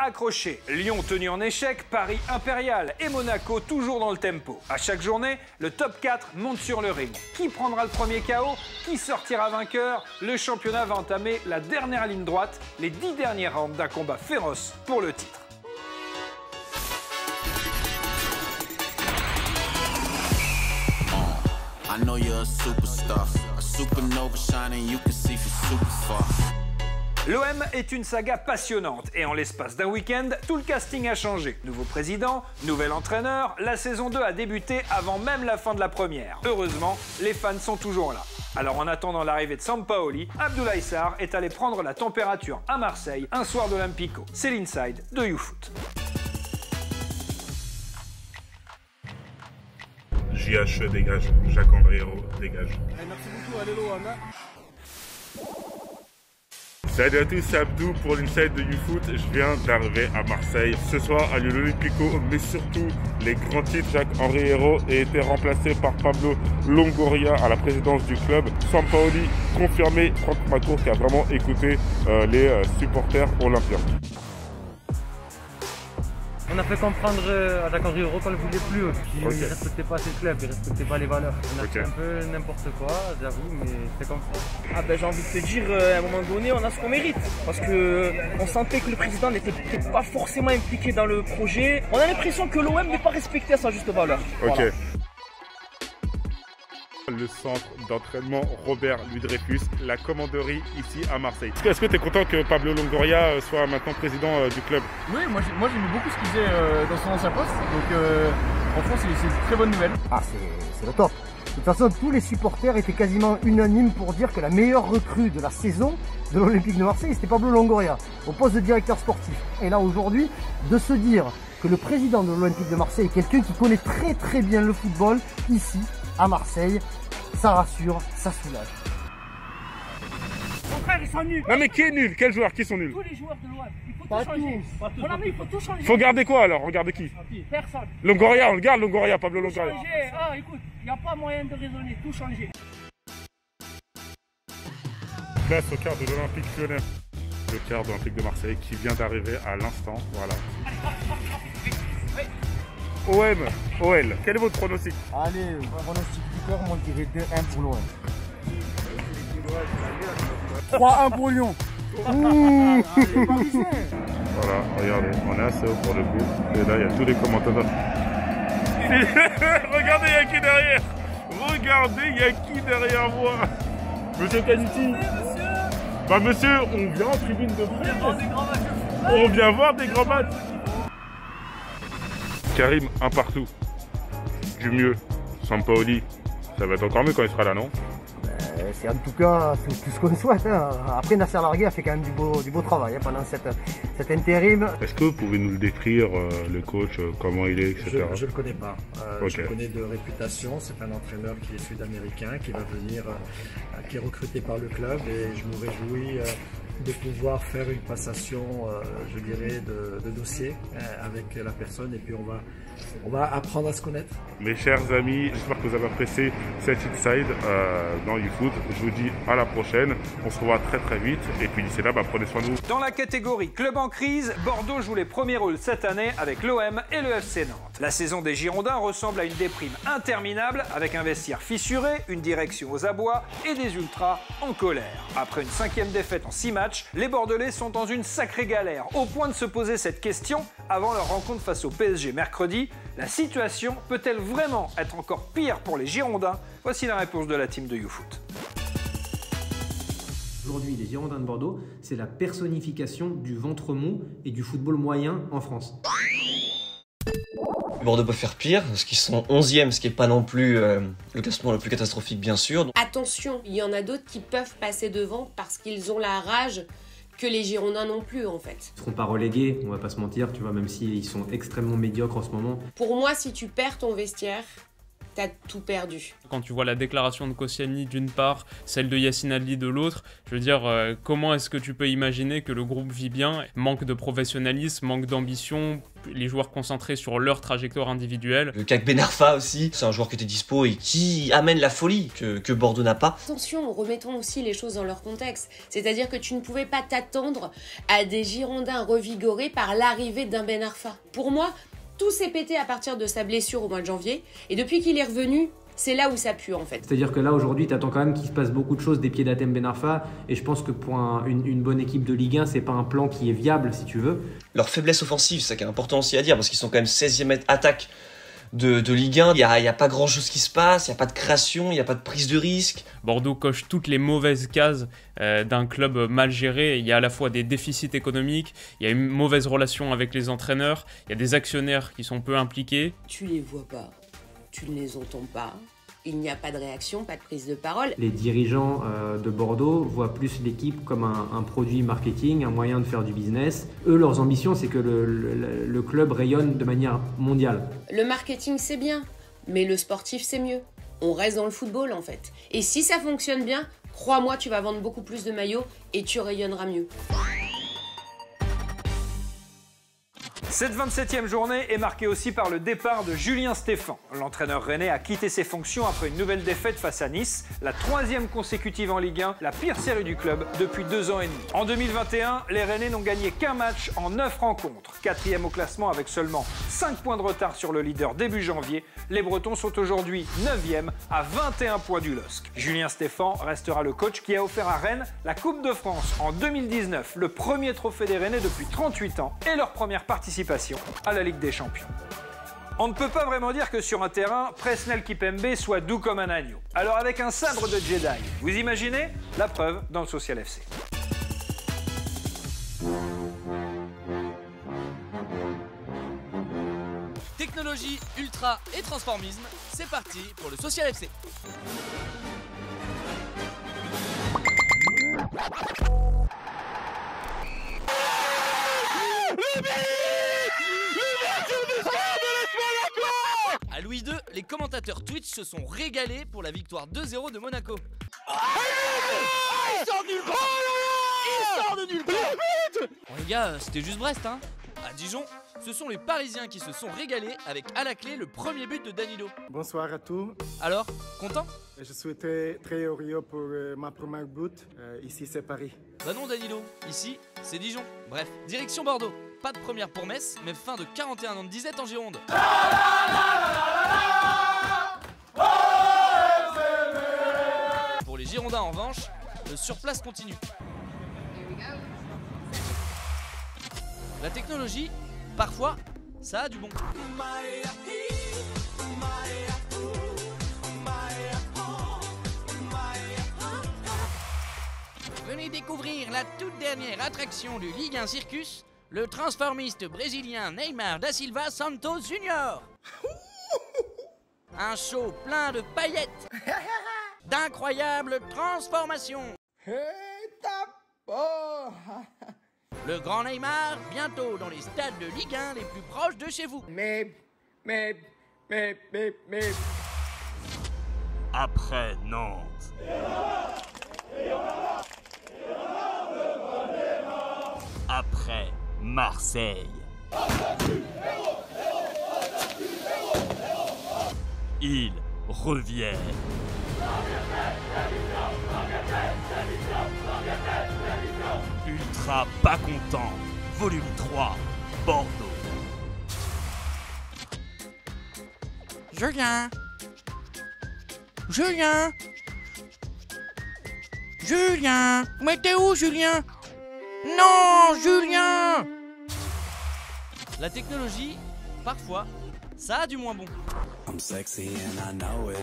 accrochés. Lyon tenu en échec, Paris impérial et Monaco toujours dans le tempo. À chaque journée, le top 4 monte sur le ring. Qui prendra le premier KO? Qui sortira vainqueur? Le championnat va entamer la dernière ligne droite, les 10 derniers rounds d'un combat féroce pour le titre. I know you're a superstar, a supernova shining, you can see from super far. L'OM est une saga passionnante et en l'espace d'un week-end, tout le casting a changé. Nouveau président, nouvel entraîneur, la saison 2 a débuté avant même la fin de la première. Heureusement, les fans sont toujours là. Alors en attendant l'arrivée de Sampaoli, Abdoulaye Sarr est allé prendre la température à Marseille un soir d'Olympico. C'est l'inside de YouFoot. JH dégage, Jacques-André Hérault dégage. Merci beaucoup, allez l'OM. Salut à tous, c'est Abdou pour l'inside de YouFoot. Je viens d'arriver à Marseille. Ce soir a lieu l'Olympico, mais surtout les grands titres. Jacques-Henri Hérault a été remplacé par Pablo Longoria à la présidence du club. Sampaoli confirmé, Franck Macour qui a vraiment écouté les supporters olympiens. On a fait comprendre à Jacques-Henri Hérault qu'on ne le voulait plus. Il ne respectait pas ses clubs, il ne respectait pas les valeurs. On a fait un peu n'importe quoi, j'avoue, mais c'est comme ça. Ah ben, j'ai envie de te dire, à un moment donné, on a ce qu'on mérite. Parce qu'on sentait que le président n'était pas forcément impliqué dans le projet. On a l'impression que l'OM n'est pas respecté à sa juste valeur. Voilà. Le centre d'entraînement Robert Louis Dreyfus, la commanderie ici à Marseille. Est-ce que tu es content que Pablo Longoria soit maintenant président du club? Oui, moi j'aime beaucoup ce qu'il faisait dans son ancien poste, donc franchement c'est une très bonne nouvelle. Ah c'est le top. De toute façon, tous les supporters étaient quasiment unanimes pour dire que la meilleure recrue de la saison de l'Olympique de Marseille, c'était Pablo Longoria, au poste de directeur sportif. Et là aujourd'hui, de se dire que le président de l'Olympique de Marseille est quelqu'un qui connaît très bien le football ici, à Marseille, ça rassure, ça soulage. Mon frère, ils sont nuls. Non mais qui est nul? Quels joueurs? Qui sont nuls? Tous les joueurs de l'OM. Il faut tout changer. Voilà, mais il faut tout changer. Faut garder quoi alors? Regardez qui? Personne. Longoria, on le garde Longoria, Pablo Longoria. Ah écoute, il n'y a pas moyen de raisonner, tout changer. Place au quart de l'Olympique Lyonnais. Le quart de l'Olympique de Marseille qui vient d'arriver à l'instant, voilà. OM, OL, quel est votre pronostic? Allez, pronostic buteur, moi je dirais 2-1 pour l'OM. 3-1 pour Lyon. Voilà, regardez, on est assez haut pour le coup. Et là, il y a tous les commentateurs. Regardez, il y a qui derrière? Regardez, il y a qui derrière moi? Monsieur Canuti. Bah monsieur, on vient en tribune de presse. On vient voir des grands matchs. Karim, un partout. Du mieux. Sampaoli, ça va être encore mieux quand il sera là, non? C'est en tout cas tout ce qu'on souhaite. Hein. Après, Nasser Largué a fait quand même du beau travail hein, pendant cet intérim. Est-ce que vous pouvez nous le décrire, le coach, comment il est, etc. Je ne le connais pas. Je le connais de réputation. C'est un entraîneur qui est sud-américain, qui va venir, qui est recruté par le club et je me réjouis de pouvoir faire une passation, je dirais, de dossier avec la personne et puis on va apprendre à se connaître. Mes chers amis, j'espère que vous avez apprécié cet inside dans YouFoot. Je vous dis à la prochaine. On se revoit très vite. Et puis d'ici là, prenez soin de vous. Dans la catégorie club en crise, Bordeaux joue les premiers rôles cette année avec l'OM et le FC Nantes. La saison des Girondins ressemble à une déprime interminable avec un vestiaire fissuré, une direction aux abois et des ultras en colère. Après une 5e défaite en 6 matchs, les Bordelais sont dans une sacrée galère, au point de se poser cette question avant leur rencontre face au PSG mercredi. La situation peut-elle vraiment être encore pire pour les Girondins? Voici la réponse de la team de YouFoot. Aujourd'hui, les Girondins de Bordeaux, c'est la personnification du ventre mou et du football moyen en France. Bordeaux peut faire pire, parce qu'ils sont 11e, ce qui n'est pas non plus le classement le plus catastrophique, bien sûr. Attention, il y en a d'autres qui peuvent passer devant parce qu'ils ont la rage que les Girondins non plus, en fait. Ils ne seront pas relégués, on va pas se mentir, tu vois, même s'ils sont extrêmement médiocres en ce moment. Pour moi, si tu perds ton vestiaire, t'as tout perdu. Quand tu vois la déclaration de Koscielny d'une part, celle de Yacine Adli de l'autre, je veux dire, comment est-ce que tu peux imaginer que le groupe vit bien? Manque de professionnalisme, manque d'ambition, les joueurs concentrés sur leur trajectoire individuelle. Le cas Ben Arfa aussi, c'est un joueur qui était dispo et qui amène la folie que Bordeaux n'a pas. Attention, remettons aussi les choses dans leur contexte. C'est-à-dire que tu ne pouvais pas t'attendre à des Girondins revigorés par l'arrivée d'un Ben Arfa. Pour moi, tout s'est pété à partir de sa blessure au mois de janvier, et depuis qu'il est revenu, c'est là où ça pue en fait. C'est-à-dire que là aujourd'hui tu attends quand même qu'il se passe beaucoup de choses des pieds d'Hatem Ben Arfa, et je pense que pour une bonne équipe de Ligue 1 c'est pas un plan qui est viable si tu veux. Leur faiblesse offensive, c'est ça qui est important aussi à dire, parce qu'ils sont quand même 16e attaque de Ligue 1, il y a pas grand chose qui se passe, il n'y a pas de création, il n'y a pas de prise de risque. Bordeaux coche toutes les mauvaises cases d'un club mal géré. Il y a à la fois des déficits économiques, il y a une mauvaise relation avec les entraîneurs, il y a des actionnaires qui sont peu impliqués. Tu les vois pas, tu ne les entends pas, il n'y a pas de réaction, pas de prise de parole. Les dirigeants de Bordeaux voient plus l'équipe comme un produit marketing, un moyen de faire du business. Eux, leurs ambitions, c'est que le club rayonne de manière mondiale. Le marketing, c'est bien, mais le sportif, c'est mieux. On reste dans le football, en fait. Et si ça fonctionne bien, crois-moi, tu vas vendre beaucoup plus de maillots et tu rayonneras mieux. Cette 27e journée est marquée aussi par le départ de Julien Stéphan. L'entraîneur rennais a quitté ses fonctions après une nouvelle défaite face à Nice, la 3e consécutive en Ligue 1, la pire série du club depuis 2 ans et demi. En 2021, les Rennais n'ont gagné qu'un match en 9 rencontres. 4e au classement avec seulement 5 points de retard sur le leader début janvier, les Bretons sont aujourd'hui 9e à 21 points du LOSC. Julien Stéphan restera le coach qui a offert à Rennes la Coupe de France en 2019, le premier trophée des Rennais depuis 38 ans et leur première participation à la Ligue des Champions. On ne peut pas vraiment dire que sur un terrain, Presnel Kimpembe soit doux comme un agneau. Alors avec un sabre de Jedi, vous imaginez? La preuve dans le Social FC. Technologie, ultra et transformisme, c'est parti pour le Social FC. À Louis II, les commentateurs Twitch se sont régalés pour la victoire 2-0 de Monaco. Il sort de nulle part! Il sort de nulle part! Bon les gars, c'était juste Brest hein. À Dijon, ce sont les Parisiens qui se sont régalés avec à la clé le premier but de Danilo. Bonsoir à tous. Alors, content? Je suis très heureux pour ma première but. Ici c'est Paris. Bah non Danilo, ici c'est Dijon. Bref, direction Bordeaux. Pas de première pour Metz, mais fin de 41 ans de disette en Gironde. Pour les Girondins en revanche, le surplace continue. La technologie, parfois, ça a du bon. Venez découvrir la toute dernière attraction du Ligue 1 Circus, le transformiste brésilien Neymar da Silva Santos Junior. Un show plein de paillettes, d'incroyables transformations. Le grand Neymar, bientôt dans les stades de Ligue 1 les plus proches de chez vous. Mais... Après Nantes. Après Marseille. Ils reviennent. Ultra pas content, volume 3, Bordeaux. Julien. Julien. Julien. Mais t'es où, Julien? Non, Julien. La technologie, parfois, ça a du moins bon. I'm sexy and I know it.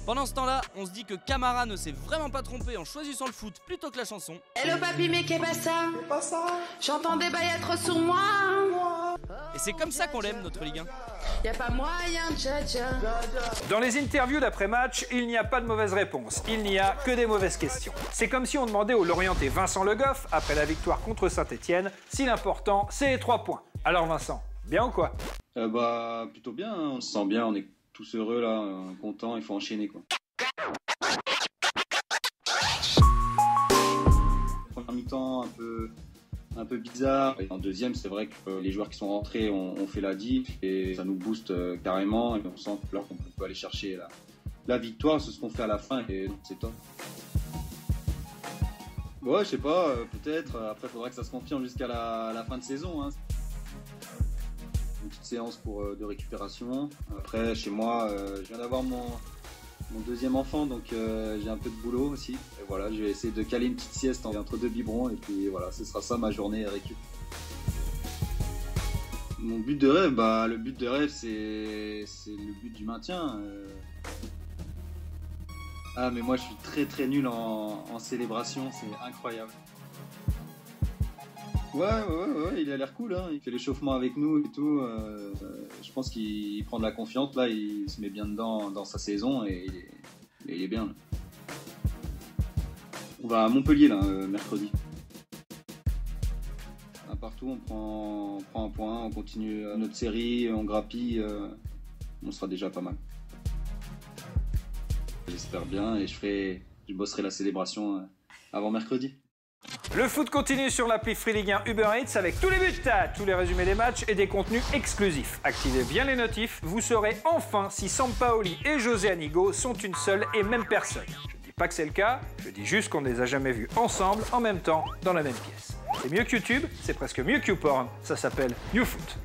Pendant ce temps-là, on se dit que Camara ne s'est vraiment pas trompé en choisissant le foot plutôt que la chanson. Hello papy, mais qu'est pas ça? J'entends des bailles trop sur moi. Et c'est comme ça qu'on l'aime, notre Ligue 1. Y a pas moyen, tcha-tcha. Dans les interviews d'après-match, il n'y a pas de mauvaise réponse. Il n'y a que des mauvaises questions. C'est comme si on demandait au Lorientais Vincent Le Goff, après la victoire contre Saint-Etienne, si l'important, c'est les 3 points. Alors Vincent, bien ou quoi? Plutôt bien, hein. On se sent bien, on est tous heureux là, contents, il faut enchaîner quoi. Première mi-temps un peu bizarre. Et en deuxième, c'est vrai que les joueurs qui sont rentrés ont fait la diff et ça nous booste carrément et on sent que là qu'on peut aller chercher la victoire, c'est ce qu'on fait à la fin et c'est top. Ouais, je sais pas, peut-être. Après, il faudra que ça se confirme jusqu'à la fin de saison. Hein. Une petite séance de récupération. Après, chez moi, je viens d'avoir mon deuxième enfant, donc j'ai un peu de boulot aussi. Et voilà, je vais essayer de caler une petite sieste entre 2 biberons et puis voilà, ce sera ça ma journée récup. Mon but de rêve, le but de rêve, c'est le but du maintien. Ah, mais moi je suis très très nul en célébration, c'est incroyable. Ouais, il a l'air cool, hein. Il fait l'échauffement avec nous et tout. Je pense qu'il prend de la confiance, là, il se met bien dedans dans sa saison et il est bien. Là. On va à Montpellier, là, mercredi. Partout, on prend un point, on continue notre série, on grappille, on sera déjà pas mal. J'espère bien et je bosserai la célébration avant mercredi. Le foot continue sur l'appli Free Ligue 1 Uber Eats avec tous les buts, tous les résumés des matchs et des contenus exclusifs. Activez bien les notifs, vous saurez enfin si Sampaoli et José Anigo sont une seule et même personne. Je ne dis pas que c'est le cas, je dis juste qu'on ne les a jamais vus ensemble, en même temps, dans la même pièce. C'est mieux que YouTube, c'est presque mieux que YouPorn, ça s'appelle YouFoot.